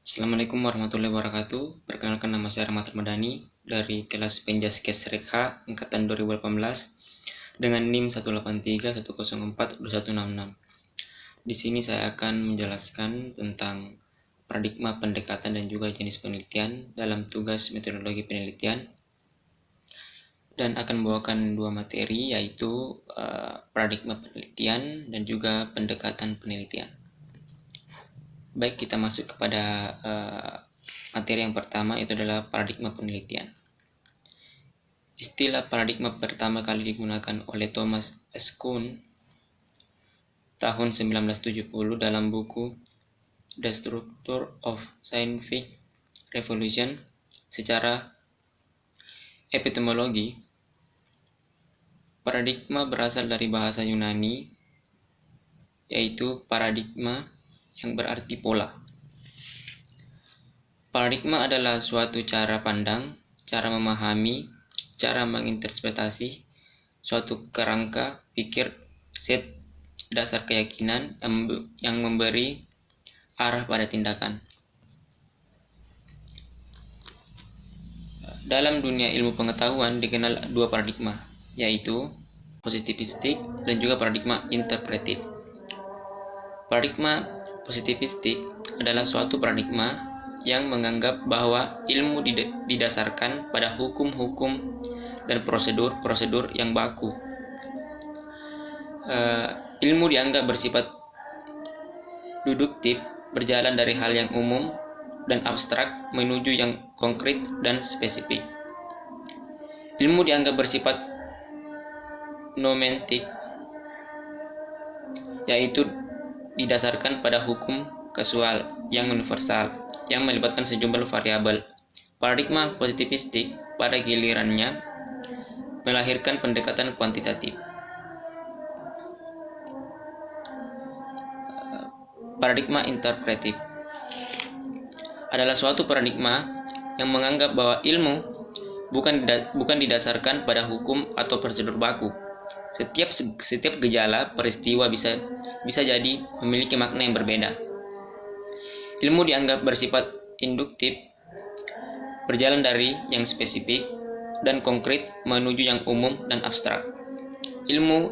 Assalamualaikum warahmatullahi wabarakatuh. Perkenalkan, nama saya Rahmat Ramadhani dari kelas Penjaskes Rek H angkatan 2018 dengan NIM 183104266. Di sini saya akan menjelaskan tentang paradigma pendekatan dan juga jenis penelitian dalam tugas metodologi penelitian, dan akan membawakan dua materi, yaitu paradigma penelitian dan juga pendekatan penelitian. Baik, kita masuk kepada materi yang pertama, itu adalah paradigma penelitian. Istilah paradigma pertama kali digunakan oleh Thomas S. Kuhn tahun 1970 dalam buku The Structure of Scientific Revolution. Secara epistemologi, paradigma berasal dari bahasa Yunani, yaitu paradigma, yang berarti pola. Paradigma adalah suatu cara pandang, cara memahami, cara menginterpretasi suatu kerangka pikir, set dasar keyakinan yang memberi arah pada tindakan. Dalam dunia ilmu pengetahuan dikenal dua paradigma, yaitu positivistik dan juga paradigma interpretif. Paradigma positivistik adalah suatu paradigma yang menganggap bahwa ilmu didasarkan pada hukum-hukum dan prosedur-prosedur yang baku. Ilmu dianggap bersifat deduktif, berjalan dari hal yang umum dan abstrak menuju yang konkret dan spesifik. Ilmu dianggap bersifat nomentik, yaitu didasarkan pada hukum kasual yang universal yang melibatkan sejumlah variabel. Paradigma positivistik pada gilirannya melahirkan pendekatan kuantitatif. Paradigma interpretif adalah suatu paradigma yang menganggap bahwa ilmu bukan didasarkan pada hukum atau prosedur baku. Setiap gejala peristiwa bisa jadi memiliki makna yang berbeda. Ilmu dianggap bersifat induktif, berjalan dari yang spesifik dan konkret menuju yang umum dan abstrak. Ilmu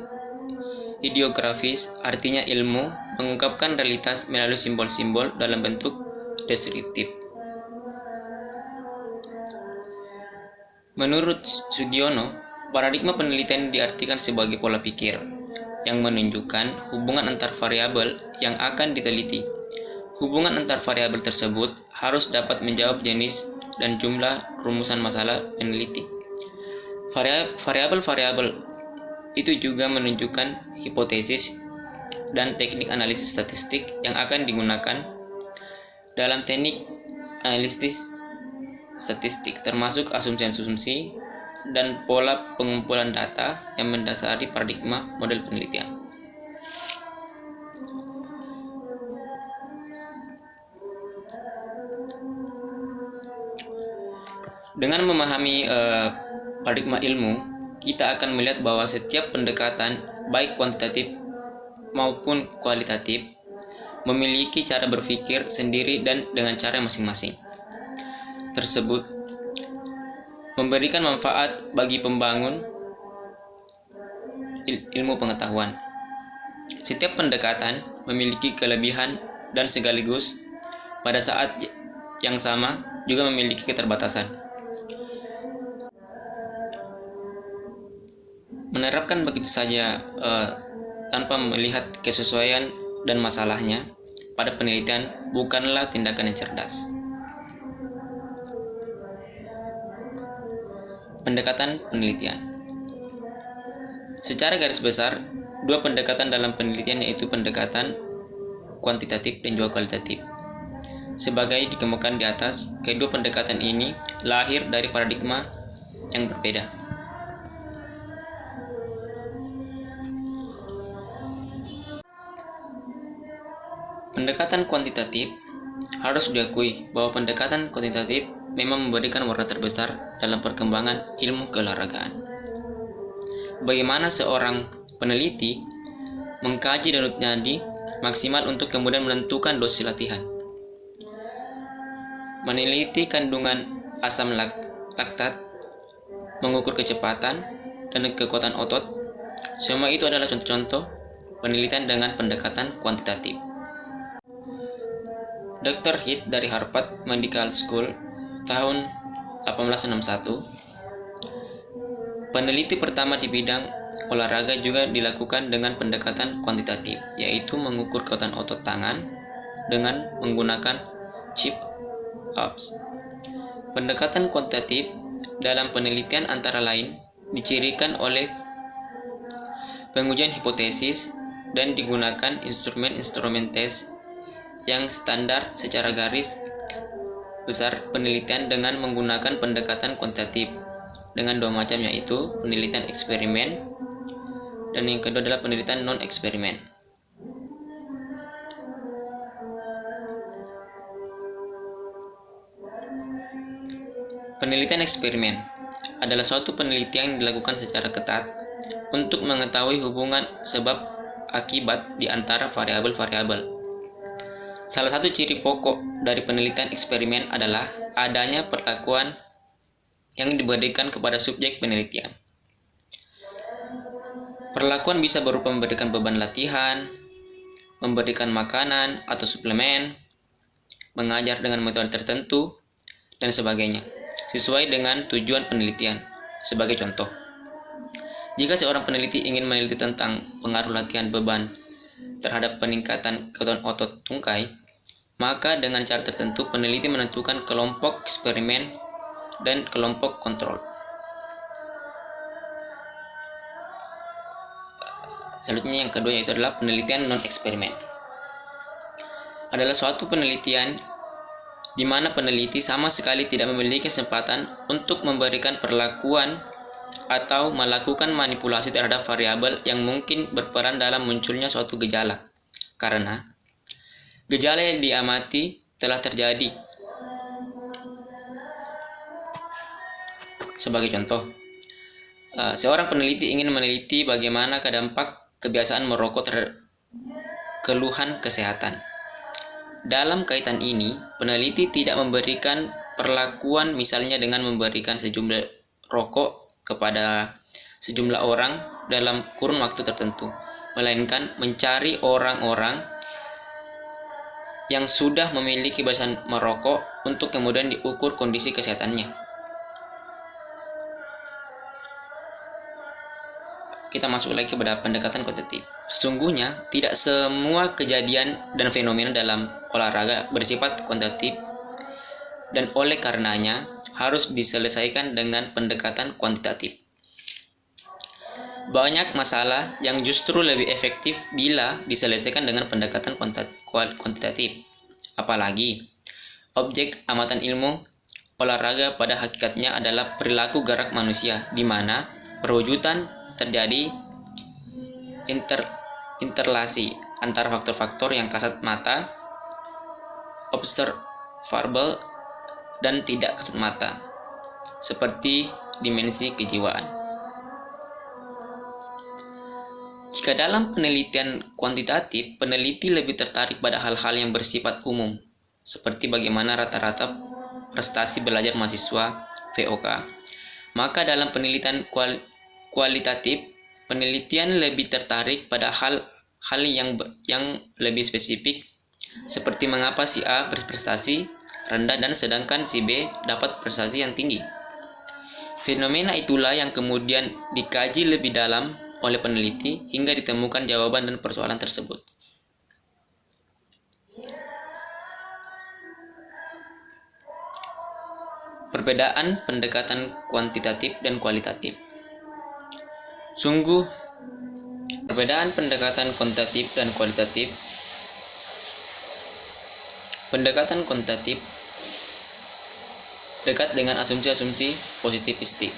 ideografis artinya ilmu mengungkapkan realitas melalui simbol-simbol dalam bentuk deskriptif. Menurut Sugiono, paradigma penelitian diartikan sebagai pola pikir yang menunjukkan hubungan antar variabel yang akan diteliti. Hubungan antar variabel tersebut harus dapat menjawab jenis dan jumlah rumusan masalah peneliti. Variabel-variabel itu juga menunjukkan hipotesis dan teknik analisis statistik yang akan digunakan dalam teknik analisis statistik, termasuk asumsi-asumsi dan pola pengumpulan data yang mendasari paradigma model penelitian. Dengan memahami paradigma ilmu, kita akan melihat bahwa setiap pendekatan, baik kuantitatif maupun kualitatif, memiliki cara berpikir sendiri dan dengan cara masing-masing. Tersebut memberikan manfaat bagi pembangun ilmu pengetahuan. Setiap pendekatan memiliki kelebihan dan sekaligus pada saat yang sama juga memiliki keterbatasan. Menerapkan begitu saja tanpa melihat kesesuaian dan masalahnya pada penelitian bukanlah tindakan yang cerdas. Pendekatan penelitian. Secara garis besar, dua pendekatan dalam penelitian, yaitu pendekatan kuantitatif dan juga kualitatif. Sebagai dikemukakan di atas, kedua pendekatan ini lahir dari paradigma yang berbeda. Pendekatan kuantitatif, harus diakui bahwa pendekatan kuantitatif memang memberikan warna terbesar dalam perkembangan ilmu keolahragaan. Bagaimana seorang peneliti mengkaji denyut nadi maksimal untuk kemudian menentukan dosis latihan. meneliti kandungan asam laktat, mengukur kecepatan dan kekuatan otot. Semua itu adalah contoh-contoh penelitian dengan pendekatan kuantitatif. Dr. Heath dari Harvard Medical School tahun 1861, peneliti pertama di bidang olahraga juga dilakukan dengan pendekatan kuantitatif, yaitu mengukur kekuatan otot tangan dengan menggunakan chip-ups. Pendekatan kuantitatif dalam penelitian antara lain dicirikan oleh pengujian hipotesis dan digunakan instrumen-instrumen tes yang standar. Secara garis besar, penelitian dengan menggunakan pendekatan kuantitatif dengan dua macam, yaitu penelitian eksperimen dan yang kedua adalah penelitian non-eksperimen. Penelitian eksperimen adalah suatu penelitian yang dilakukan secara ketat untuk mengetahui hubungan sebab akibat di antara variabel-variabel. Salah satu ciri pokok dari penelitian eksperimen adalah adanya perlakuan yang diberikan kepada subjek penelitian. Perlakuan bisa berupa memberikan beban latihan, memberikan makanan atau suplemen, mengajar dengan metode tertentu, dan sebagainya, sesuai dengan tujuan penelitian. Sebagai contoh, jika seorang peneliti ingin meneliti tentang pengaruh latihan beban terhadap peningkatan kekuatan otot tungkai, maka dengan cara tertentu peneliti menentukan kelompok eksperimen dan kelompok kontrol. Selanjutnya yang kedua, yaitu adalah penelitian non-eksperimen. Adalah suatu penelitian di mana peneliti sama sekali tidak memiliki kesempatan untuk memberikan perlakuan atau melakukan manipulasi terhadap variabel yang mungkin berperan dalam munculnya suatu gejala, karena gejala yang diamati telah terjadi. Sebagai contoh, seorang peneliti ingin meneliti bagaimana dampak kebiasaan merokok terhadap keluhan kesehatan. Dalam kaitan ini, peneliti tidak memberikan perlakuan misalnya dengan memberikan sejumlah rokok kepada sejumlah orang dalam kurun waktu tertentu, melainkan mencari orang-orang yang sudah memiliki kebiasaan merokok untuk kemudian diukur kondisi kesehatannya. Kita masuk lagi kepada pendekatan kuantitatif. Sesungguhnya tidak semua kejadian dan fenomena dalam olahraga bersifat kuantitatif, dan oleh karenanya harus diselesaikan dengan pendekatan kuantitatif. Banyak masalah yang justru lebih efektif bila diselesaikan dengan pendekatan kuantitatif. Apalagi objek amatan ilmu olahraga pada hakikatnya adalah perilaku gerak manusia, di mana perwujudan terjadi interrelasi antara faktor-faktor yang kasat mata, observable, dan tidak kasat mata, seperti dimensi kejiwaan. Jika dalam penelitian kuantitatif, peneliti lebih tertarik pada hal-hal yang bersifat umum, seperti bagaimana rata-rata prestasi belajar mahasiswa VOK, maka dalam penelitian kualitatif, penelitian lebih tertarik pada hal yang lebih spesifik, seperti mengapa si A berprestasi rendah dan sedangkan si B dapat prestasi yang tinggi. Fenomena itulah yang kemudian dikaji lebih dalam oleh peneliti hingga ditemukan jawaban dan persoalan tersebut. Perbedaan pendekatan kuantitatif dan kualitatif. Sungguh, perbedaan pendekatan kuantitatif dan kualitatif. Pendekatan kuantitatif dekat dengan asumsi-asumsi positivistik.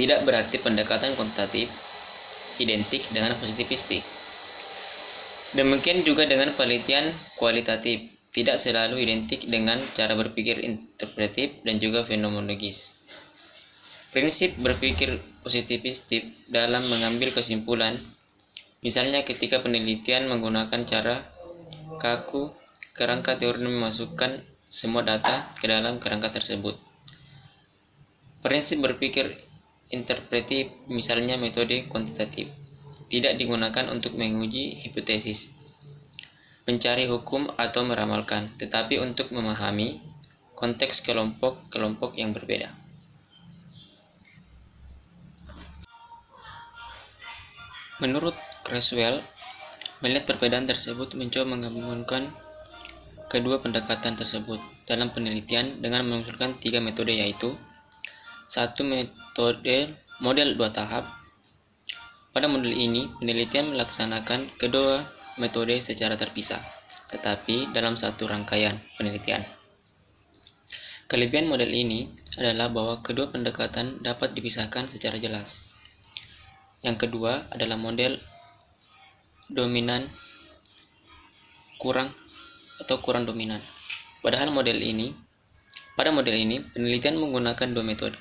Tidak berarti pendekatan kuantitatif identik dengan positivistik. Demikian juga dengan penelitian kualitatif, tidak selalu identik dengan cara berpikir interpretatif dan juga fenomenologis. Prinsip berpikir positivistik dalam mengambil kesimpulan, misalnya ketika penelitian menggunakan cara kaku kerangka teori memasukkan semua data ke dalam kerangka tersebut. Prinsip berpikir interpretif, misalnya metode kuantitatif, tidak digunakan untuk menguji hipotesis, mencari hukum atau meramalkan, tetapi untuk memahami konteks kelompok-kelompok yang berbeda. Menurut Creswell, melihat perbedaan tersebut mencoba menggabungkan kedua pendekatan tersebut dalam penelitian dengan mengusulkan 3 metode, yaitu 1. Model 2 tahap. Pada model ini, penelitian melaksanakan kedua metode secara terpisah, tetapi dalam satu rangkaian penelitian. Kelebihan model ini adalah bahwa kedua pendekatan dapat dipisahkan secara jelas. Yang kedua adalah model dominan kurang dominan. Pada model ini penelitian menggunakan 2 metode,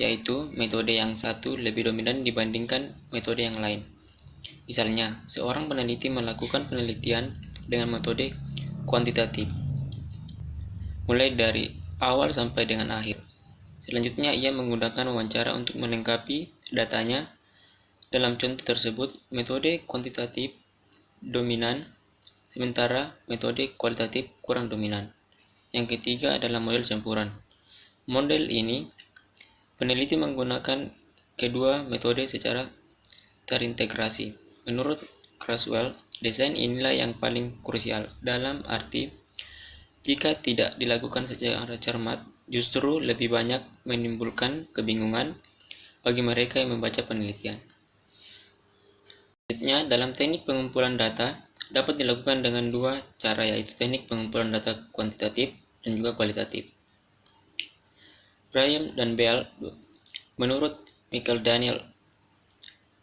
yaitu metode yang satu lebih dominan dibandingkan metode yang lain. Misalnya, seorang peneliti melakukan penelitian dengan metode kuantitatif, mulai dari awal sampai dengan akhir. Selanjutnya, ia menggunakan wawancara untuk melengkapi datanya. Dalam contoh tersebut, metode kuantitatif dominan, sementara metode kualitatif kurang dominan. Yang ketiga adalah model campuran. Model ini, peneliti menggunakan kedua metode secara terintegrasi. Menurut Creswell, desain inilah yang paling krusial, dalam arti jika tidak dilakukan secara cermat, justru lebih banyak menimbulkan kebingungan bagi mereka yang membaca penelitian. Selanjutnya, dalam teknik pengumpulan data dapat dilakukan dengan 2 cara, yaitu teknik pengumpulan data kuantitatif dan juga kualitatif. Graham dan Bell. Menurut Michael Daniel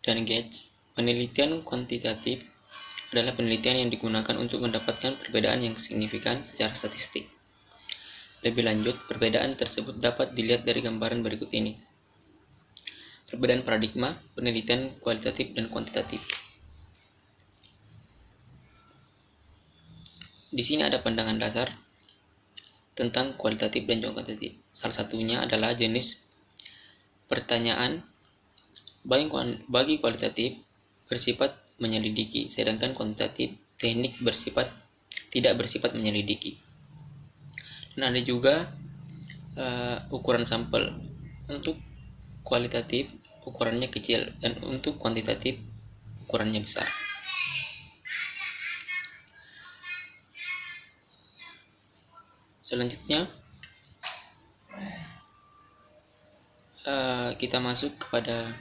dan Gates, penelitian kuantitatif adalah penelitian yang digunakan untuk mendapatkan perbedaan yang signifikan secara statistik. Lebih lanjut, perbedaan tersebut dapat dilihat dari gambaran berikut ini. Perbedaan paradigma penelitian kualitatif dan kuantitatif. Di sini ada pandangan dasar tentang kualitatif dan juga kuantitatif. Salah satunya adalah jenis pertanyaan. Bagi kualitatif bersifat menyelidiki, sedangkan kuantitatif teknik tidak bersifat menyelidiki. Dan ada juga ukuran sampel. Untuk kualitatif ukurannya kecil dan untuk kuantitatif ukurannya besar. Selanjutnya kita masuk kepada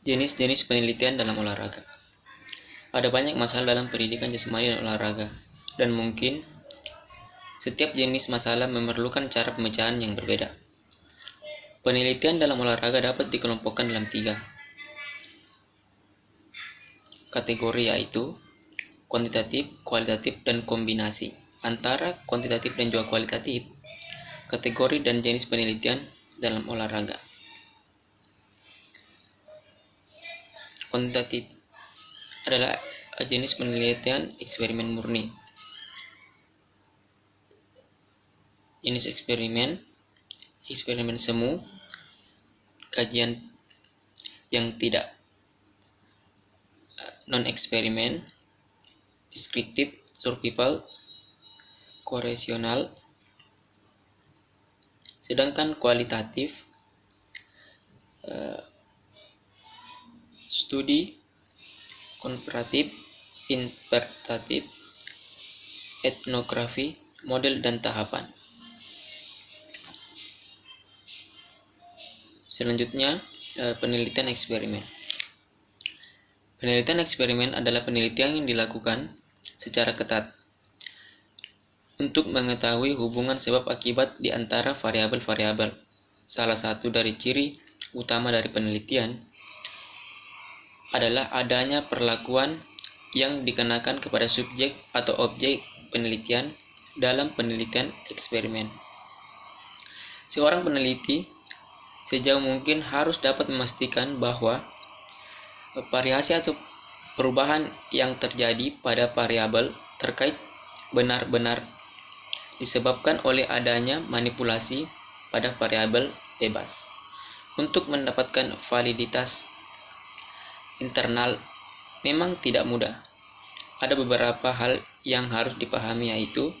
jenis-jenis penelitian dalam olahraga. Ada banyak masalah dalam pendidikan jasmani dan olahraga, dan mungkin setiap jenis masalah memerlukan cara pemecahan yang berbeda. Penelitian dalam olahraga dapat dikelompokkan dalam 3 kategori, yaitu kuantitatif, kualitatif, dan kombinasi antara kuantitatif dan juga kualitatif. Kategori dan jenis penelitian dalam olahraga. Kuantitatif adalah jenis penelitian eksperimen murni. Jenis eksperimen semu, kajian yang tidak non-eksperimen, deskriptif, survival, koresional. Sedangkan kualitatif studi komparatif, interpretatif, etnografi, model, dan tahapan. Selanjutnya, penelitian eksperimen. Penelitian eksperimen adalah penelitian yang dilakukan secara ketat untuk mengetahui hubungan sebab akibat di antara variabel-variabel. Salah satu dari ciri utama dari penelitian adalah adanya perlakuan yang dikenakan kepada subjek atau objek penelitian dalam penelitian eksperimen. Seorang peneliti sejauh mungkin harus dapat memastikan bahwa variasi atau perubahan yang terjadi pada variabel terkait benar-benar disebabkan oleh adanya manipulasi pada variabel bebas. Untuk mendapatkan validitas internal memang tidak mudah. Ada beberapa hal yang harus dipahami, yaitu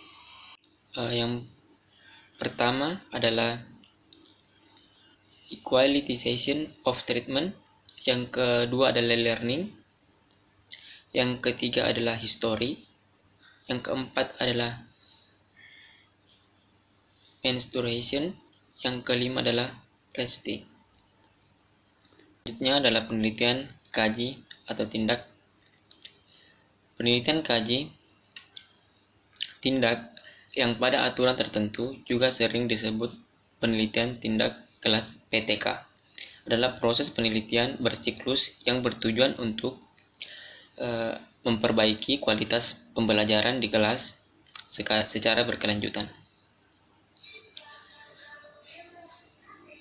yang pertama adalah equalization of treatment, yang kedua adalah learning, yang ketiga adalah history, yang keempat adalah menstruation, yang kelima adalah resting. Selanjutnya adalah penelitian, kaji, atau tindak. Penelitian kaji tindak yang pada aturan tertentu juga sering disebut penelitian tindak kelas PTK adalah proses penelitian bersiklus yang bertujuan untuk memperbaiki kualitas pembelajaran di kelas secara berkelanjutan.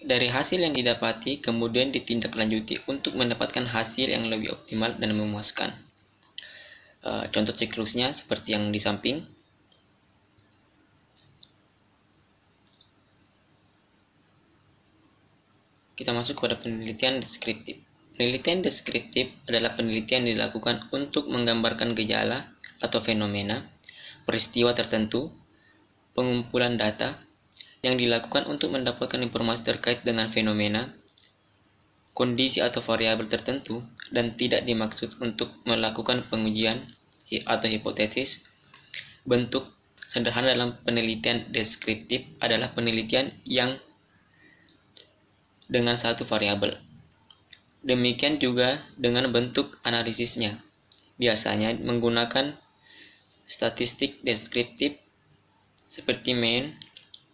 Dari hasil yang didapati kemudian ditindaklanjuti untuk mendapatkan hasil yang lebih optimal dan memuaskan. Contoh siklusnya seperti yang di samping. Kita masuk pada penelitian deskriptif. Penelitian deskriptif adalah penelitian yang dilakukan untuk menggambarkan gejala atau fenomena, peristiwa tertentu, pengumpulan data yang dilakukan untuk mendapatkan informasi terkait dengan fenomena, kondisi atau variabel tertentu, dan tidak dimaksud untuk melakukan pengujian atau hipotesis. Bentuk sederhana dalam penelitian deskriptif adalah penelitian yang dengan satu variabel. Demikian juga dengan bentuk analisisnya. Biasanya menggunakan statistik deskriptif seperti mean,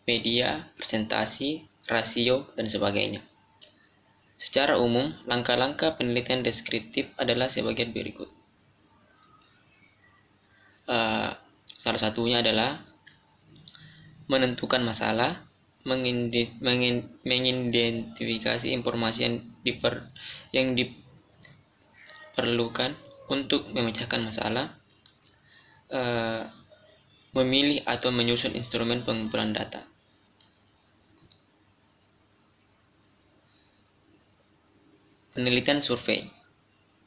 media, presentasi, rasio, dan sebagainya. Secara umum, langkah-langkah penelitian deskriptif adalah sebagai berikut. Salah satunya adalah menentukan masalah, mengidentifikasi informasi yang diperlukan untuk memecahkan masalah, memilih atau menyusun instrumen pengumpulan data. Penelitian survei.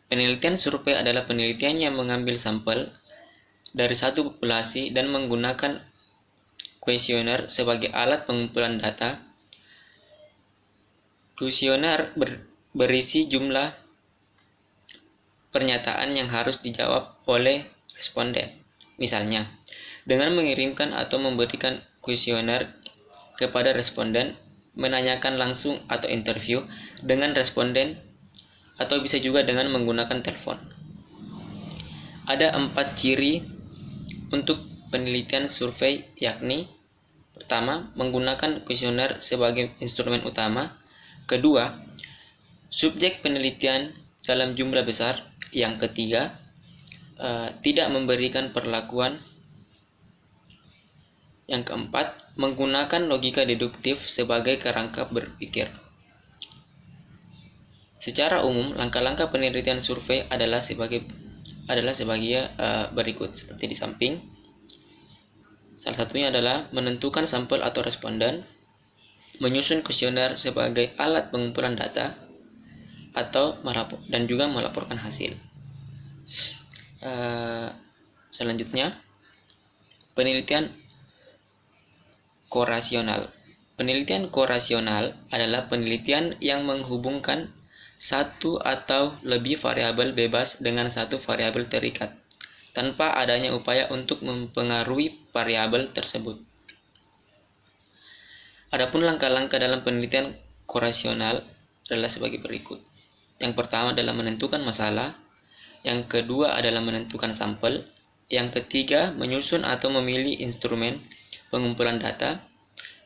Penelitian survei adalah penelitian yang mengambil sampel dari satu populasi dan menggunakan kuesioner sebagai alat pengumpulan data. Kuesioner berisi jumlah pernyataan yang harus dijawab oleh responden. Misalnya, dengan mengirimkan atau memberikan kuesioner kepada responden, menanyakan langsung atau interview dengan responden, atau bisa juga dengan menggunakan telepon. Ada 4 ciri untuk penelitian survei, yakni: pertama, menggunakan kuesioner sebagai instrumen utama. Kedua, subjek penelitian dalam jumlah besar. Yang ketiga, tidak memberikan perlakuan. Yang keempat, menggunakan logika deduktif sebagai kerangka berpikir. Secara umum, langkah-langkah penelitian survei adalah sebagai berikut seperti di samping. Salah satunya adalah menentukan sampel atau responden, menyusun kuesioner sebagai alat pengumpulan data, atau dan juga melaporkan hasil. Selanjutnya, penelitian korasional. Penelitian korasional adalah penelitian yang menghubungkan satu atau lebih variabel bebas dengan satu variabel terikat, tanpa adanya upaya untuk mempengaruhi variabel tersebut. Adapun langkah-langkah dalam penelitian korasional adalah sebagai berikut. Yang pertama adalah menentukan masalah, yang kedua adalah menentukan sampel, yang ketiga menyusun atau memilih instrumen pengumpulan data,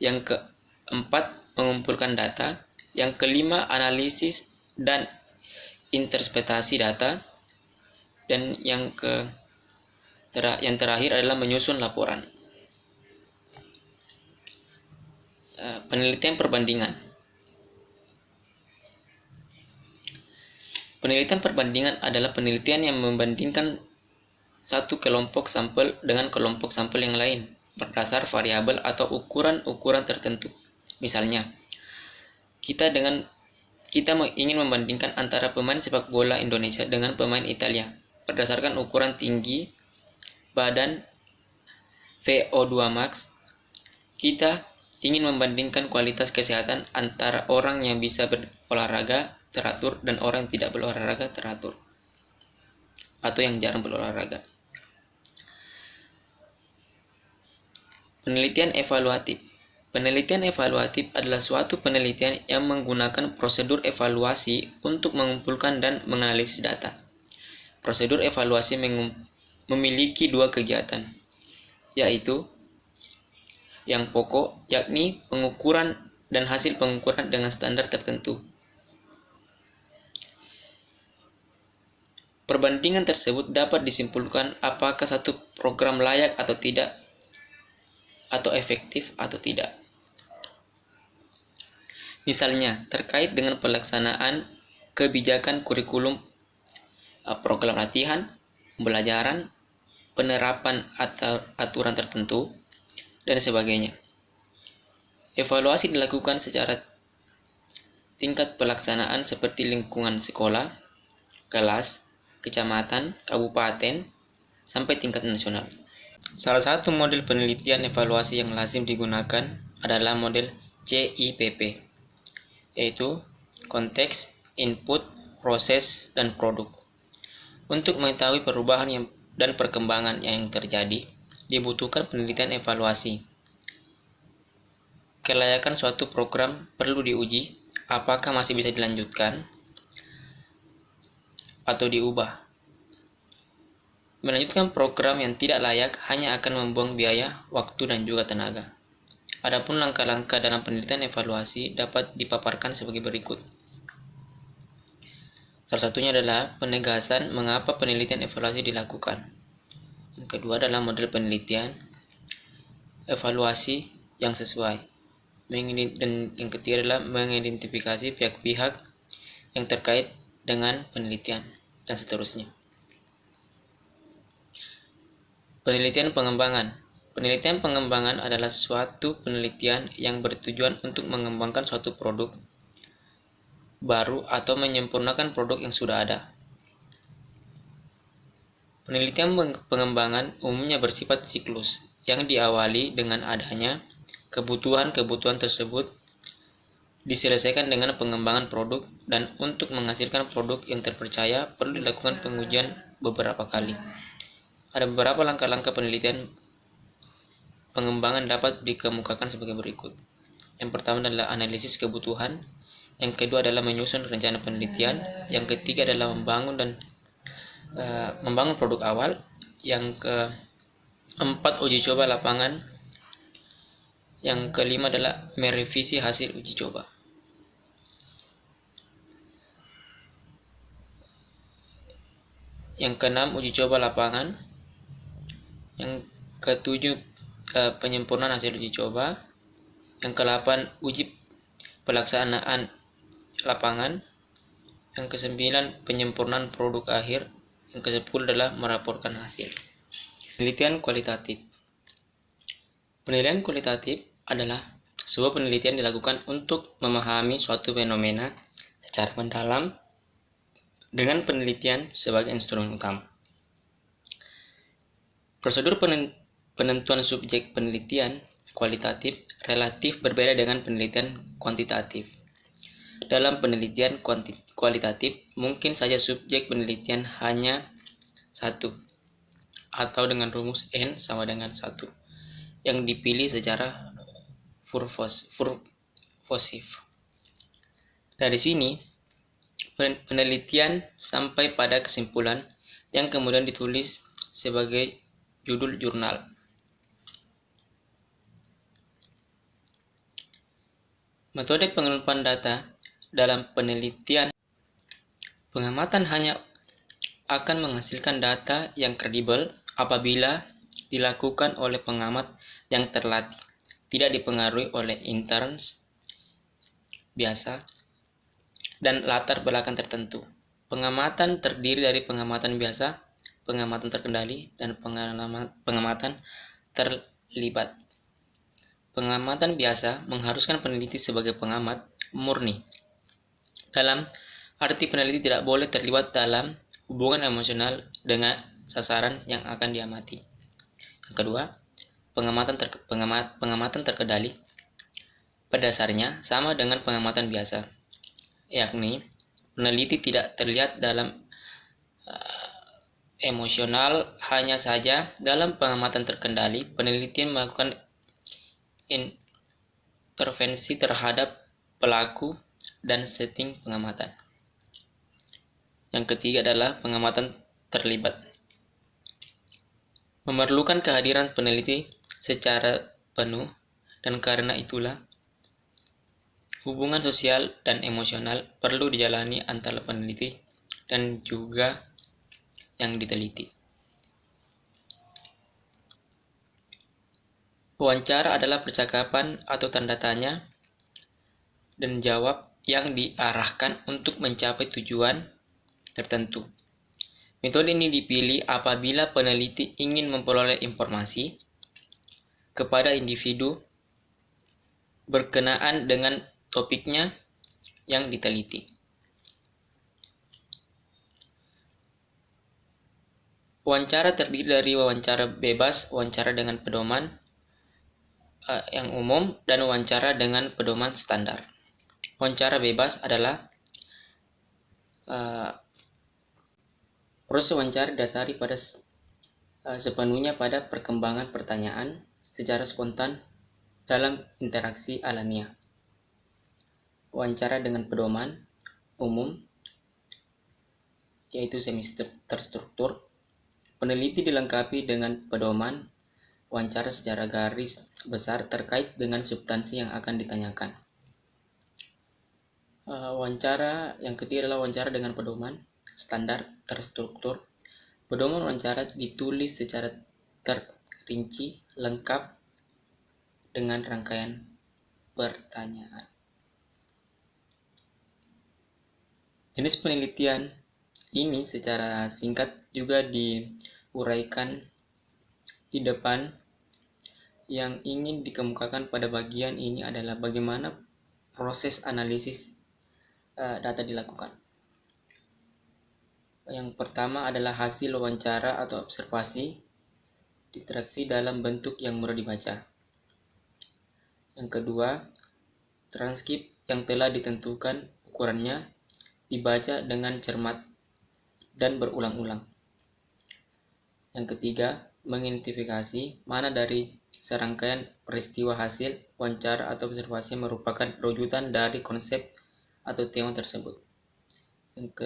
yang keempat mengumpulkan data, yang kelima analisis dan interpretasi data, dan yang terakhir adalah menyusun laporan. Penelitian perbandingan. Penelitian perbandingan adalah penelitian yang membandingkan satu kelompok sampel dengan kelompok sampel yang lain berdasar variabel atau ukuran-ukuran tertentu. Misalnya, kita ingin membandingkan antara pemain sepak bola Indonesia dengan pemain Italia berdasarkan ukuran tinggi badan VO2 max. Kita ingin membandingkan kualitas kesehatan antara orang yang bisa berolahraga teratur dan orang yang tidak berolahraga teratur atau yang jarang berolahraga. Penelitian evaluatif. Penelitian evaluatif adalah suatu penelitian yang menggunakan prosedur evaluasi untuk mengumpulkan dan menganalisis data. Prosedur evaluasi memiliki dua kegiatan, yaitu yang pokok, yakni pengukuran dan hasil pengukuran dengan standar tertentu. Perbandingan tersebut dapat disimpulkan apakah satu program layak atau tidak, atau efektif atau tidak. Misalnya, terkait dengan pelaksanaan kebijakan kurikulum, program latihan, pembelajaran, penerapan atau aturan tertentu, dan sebagainya. Evaluasi dilakukan secara tingkat pelaksanaan seperti lingkungan sekolah, kelas, kecamatan, kabupaten, sampai tingkat nasional. Salah satu model penelitian evaluasi yang lazim digunakan adalah model CIPP, yaitu konteks, input, proses, dan produk. Untuk mengetahui perubahan dan perkembangan yang terjadi, dibutuhkan penelitian evaluasi. Kelayakan suatu program perlu diuji, apakah masih bisa dilanjutkan atau diubah. Melanjutkan program yang tidak layak hanya akan membuang biaya, waktu, dan juga tenaga. Adapun langkah-langkah dalam penelitian evaluasi dapat dipaparkan sebagai berikut. Salah satunya adalah penegasan mengapa penelitian evaluasi dilakukan. Yang kedua adalah model penelitian evaluasi yang sesuai. Dan yang ketiga adalah mengidentifikasi pihak-pihak yang terkait dengan penelitian, dan seterusnya. Penelitian pengembangan. Penelitian pengembangan adalah suatu penelitian yang bertujuan untuk mengembangkan suatu produk baru atau menyempurnakan produk yang sudah ada. Penelitian pengembangan umumnya bersifat siklus, yang diawali dengan adanya kebutuhan-kebutuhan tersebut diselesaikan dengan pengembangan produk, dan untuk menghasilkan produk yang terpercaya perlu dilakukan pengujian beberapa kali. Ada beberapa langkah-langkah penelitian pengembangan dapat dikemukakan sebagai berikut. Yang pertama adalah analisis kebutuhan, yang kedua adalah menyusun rencana penelitian, yang ketiga adalah membangun produk awal, yang keempat uji coba lapangan, yang kelima adalah merevisi hasil uji coba. Yang keenam uji coba lapangan, yang ketujuh penyempurnaan hasil uji coba, yang kedelapan uji pelaksanaan lapangan, yang kesembilan penyempurnaan produk akhir, yang kesepuluh adalah melaporkan hasil. Penelitian kualitatif. Penelitian kualitatif adalah sebuah penelitian dilakukan untuk memahami suatu fenomena secara mendalam dengan penelitian sebagai instrumen utama. Prosedur penentuan subjek penelitian kualitatif relatif berbeda dengan penelitian kuantitatif. Dalam penelitian kualitatif, mungkin saja subjek penelitian hanya satu, atau dengan rumus N sama dengan 1, yang dipilih secara purposif. Dari sini, penelitian sampai pada kesimpulan yang kemudian ditulis sebagai judul jurnal. Metode pengumpulan data dalam penelitian pengamatan hanya akan menghasilkan data yang kredibel apabila dilakukan oleh pengamat yang terlatih, tidak dipengaruhi oleh interns biasa dan latar belakang tertentu. Pengamatan terdiri dari pengamatan biasa, pengamatan terkendali, dan pengamatan terlibat. Pengamatan biasa mengharuskan peneliti sebagai pengamat murni. Dalam arti peneliti tidak boleh terlibat dalam hubungan emosional dengan sasaran yang akan diamati. Yang kedua, pengamatan terkendali pada dasarnya sama dengan pengamatan biasa, yakni peneliti tidak terlihat dalam emosional. Hanya saja dalam pengamatan terkendali, peneliti melakukan intervensi terhadap pelaku dan setting pengamatan. Yang ketiga adalah pengamatan terlibat. Memerlukan kehadiran peneliti secara penuh, dan karena itulah hubungan sosial dan emosional perlu dijalani antara peneliti dan juga yang diteliti. Wawancara adalah percakapan atau tanda tanya dan jawab yang diarahkan untuk mencapai tujuan tertentu. Metode ini dipilih apabila peneliti ingin memperoleh informasi kepada individu berkenaan dengan topiknya yang diteliti. Wawancara terdiri dari wawancara bebas, wawancara dengan pedoman yang umum, dan wawancara dengan pedoman standar. Wawancara bebas adalah proses wawancara didasari pada sepenuhnya pada perkembangan pertanyaan secara spontan dalam interaksi alamiah. Wawancara dengan pedoman umum yaitu semi terstruktur. Peneliti dilengkapi dengan pedoman wawancara secara garis besar terkait dengan substansi yang akan ditanyakan. Wawancara yang ketiga adalah wawancara dengan pedoman standar terstruktur. Pedoman wawancara ditulis secara terrinci, lengkap dengan rangkaian pertanyaan. Jenis penelitian ini secara singkat juga diuraikan di depan. Yang ingin dikemukakan pada bagian ini adalah bagaimana proses analisis data dilakukan. Yang pertama adalah hasil wawancara atau observasi interaksi dalam bentuk yang mudah dibaca. Yang kedua, transkrip yang telah ditentukan ukurannya dibaca dengan cermat dan berulang-ulang. Yang ketiga, mengidentifikasi mana dari serangkaian peristiwa hasil wawancara atau observasi merupakan rujukan dari konsep atau tema tersebut. Yang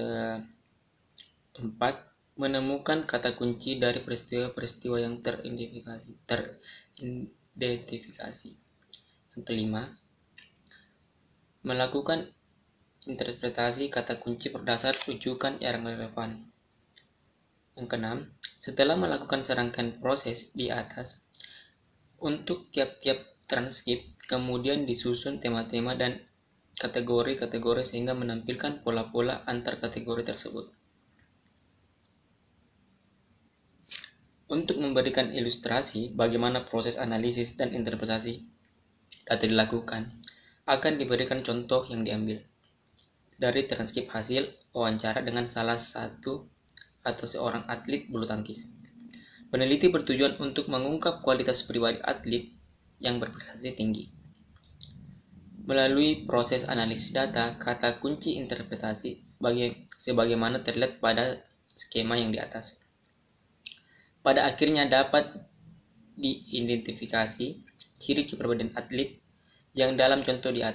keempat, menemukan kata kunci dari peristiwa-peristiwa yang teridentifikasi. Yang kelima, melakukan interpretasi kata kunci berdasar rujukan yang relevan. Yang keenam, setelah melakukan serangkaian proses di atas, untuk tiap-tiap transkrip kemudian disusun tema-tema dan kategori-kategori sehingga menampilkan pola-pola antar kategori tersebut. Untuk memberikan ilustrasi bagaimana proses analisis dan interpretasi data dilakukan, akan diberikan contoh yang diambil dari transkrip hasil wawancara dengan salah satu atau seorang atlet bulu tangkis. Peneliti bertujuan untuk mengungkap kualitas pribadi atlet yang berprestasi tinggi. Melalui proses analisis data, kata kunci interpretasi sebagaimana terlihat pada skema yang di atas. Pada akhirnya dapat diidentifikasi ciri kepribadian atlet yang dalam contoh di atas.